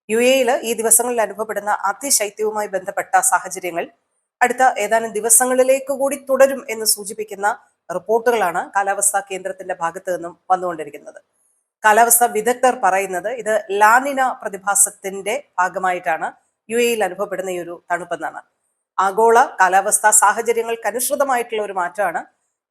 UAE-ൽ ഈ ദിവസങ്ങളിൽ അനുഭവപ്പെടുന്ന അതിശൈത്യവുമായി ബന്ധപ്പെട്ട സാഹചര്യങ്ങൾ അടുത്ത ഏതാനും ദിവസങ്ങളിലേക്ക് കൂടി തുടരും എന്ന് സൂചിപ്പിക്കുന്ന റിപ്പോർട്ടുകളാണ് കാലാവസ്ഥാ കേന്ദ്രത്തിന്റെ ഭാഗത്ത് നിന്നും വന്നുകൊണ്ടിരിക്കുന്നത്. കാലാവസ്ഥാ വിദഗ്ധർ പറയുന്നത് ഇത് ലാനിന പ്രതിഭാസത്തിന്റെ ഭാഗമായിട്ടാണ് UAE-ൽ അനുഭവപ്പെടുന്ന ഈ ഒരു തണുപ്പെന്നാണ്. ആഗോള കാലാവസ്ഥാ സാഹചര്യങ്ങൾക്ക് അനുസൃതമായിട്ടുള്ള ഒരു മാറ്റമാണ്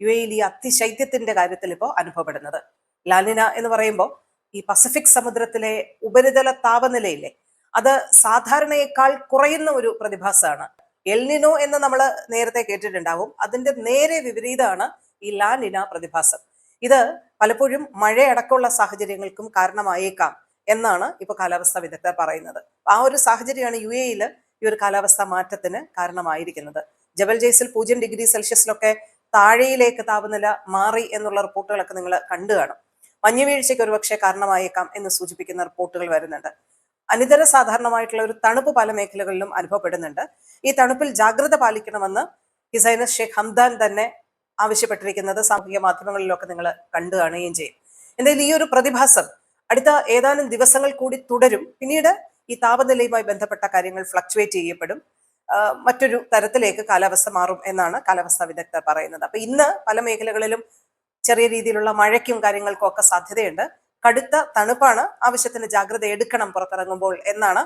UAE-ൽ ഈ അതിശൈത്യത്തിന്റെ കാര്യത്തിൽ ഇപ്പോൾ അനുഭവപ്പെടുന്നത്. ലാനിന എന്ന് പറയുമ്പോൾ ഈ പസഫിക് സമുദ്രത്തിലെ ഉപരിതല താപനിലയില്ലേ, അത് സാധാരണയേക്കാൾ കുറയുന്ന ഒരു പ്രതിഭാസമാണ്. എൽനിനോ എന്ന് നമ്മൾ നേരത്തെ കേട്ടിട്ടുണ്ടാവും. അതിന്റെ നേരെ വിപരീതമാണ് ഈ ലാനിന പ്രതിഭാസം. ഇത് പലപ്പോഴും മഴയടക്കമുള്ള സാഹചര്യങ്ങൾക്കും കാരണമായേക്കാം എന്നാണ് ഇപ്പൊ കാലാവസ്ഥാ വിദഗ്ധർ പറയുന്നത്. ആ ഒരു സാഹചര്യമാണ് UAE-ൽ ഈ ഒരു കാലാവസ്ഥാ മാറ്റത്തിന് കാരണമായിരിക്കുന്നത്. ജബൽ ജയ്സിൽ 0°C താഴെയിലേക്ക് താപനില മാറി എന്നുള്ള റിപ്പോർട്ടുകളൊക്കെ നിങ്ങൾ കണ്ടു കാണും. മഞ്ഞുവീഴ്ചയ്ക്ക് ഒരുപക്ഷെ കാരണമായേക്കാം എന്ന് സൂചിപ്പിക്കുന്ന റിപ്പോർട്ടുകൾ വരുന്നുണ്ട്. അനിതര സാധാരണമായിട്ടുള്ള ഒരു തണുപ്പ് പല മേഖലകളിലും അനുഭവപ്പെടുന്നുണ്ട്. ഈ തണുപ്പിൽ ജാഗ്രത പാലിക്കണമെന്ന് ഹിസ് ഹൈനസ് ഷേഖ് ഹംദാൻ തന്നെ ആവശ്യപ്പെട്ടിരിക്കുന്നത് സാമൂഹിക മാധ്യമങ്ങളിലൊക്കെ നിങ്ങൾ കണ്ടു കാണുകയും ചെയ്യും. എന്തായാലും ഈ ഒരു പ്രതിഭാസം അടുത്ത ഏതാനും ദിവസങ്ങൾ കൂടി തുടരും. പിന്നീട് ഈ താപനിലയുമായി ബന്ധപ്പെട്ട കാര്യങ്ങൾ ഫ്ലക്ച്വേറ്റ് ചെയ്യപ്പെടും. മറ്റൊരു തരത്തിലേക്ക് കാലാവസ്ഥ മാറും എന്നാണ് കാലാവസ്ഥാ വിദഗ്ധർ പറയുന്നത്. അപ്പൊ ഇന്ന് പല മേഖലകളിലും ചെറിയ രീതിയിലുള്ള മഴയ്ക്കും കാര്യങ്ങൾക്കും ഒക്കെ സാധ്യതയുണ്ട്. കടുത്ത തണുപ്പാണ്, ആവശ്യത്തിന് ജാഗ്രത എടുക്കണം പുറത്തിറങ്ങുമ്പോൾ എന്നാണ്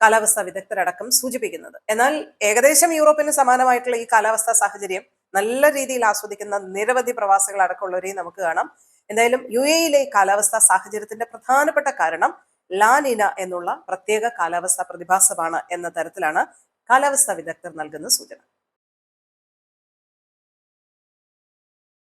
കാലാവസ്ഥാ വിദഗ്ധരടക്കം സൂചിപ്പിക്കുന്നത്. എന്നാൽ ഏകദേശം യൂറോപ്പിന് സമാനമായിട്ടുള്ള ഈ കാലാവസ്ഥാ സാഹചര്യം നല്ല രീതിയിൽ ആസ്വദിക്കുന്ന നിരവധി പ്രവാസികൾ അടക്കമുള്ളവരെയും നമുക്ക് കാണാം. എന്തായാലും UAE-ലെ കാലാവസ്ഥാ സാഹചര്യത്തിന്റെ പ്രധാനപ്പെട്ട കാരണം ലാനിന എന്നുള്ള പ്രത്യേക കാലാവസ്ഥാ പ്രതിഭാസമാണ് എന്ന തരത്തിലാണ് കാലാവസ്ഥാ വിദഗ്ധർ നൽകുന്ന സൂചന.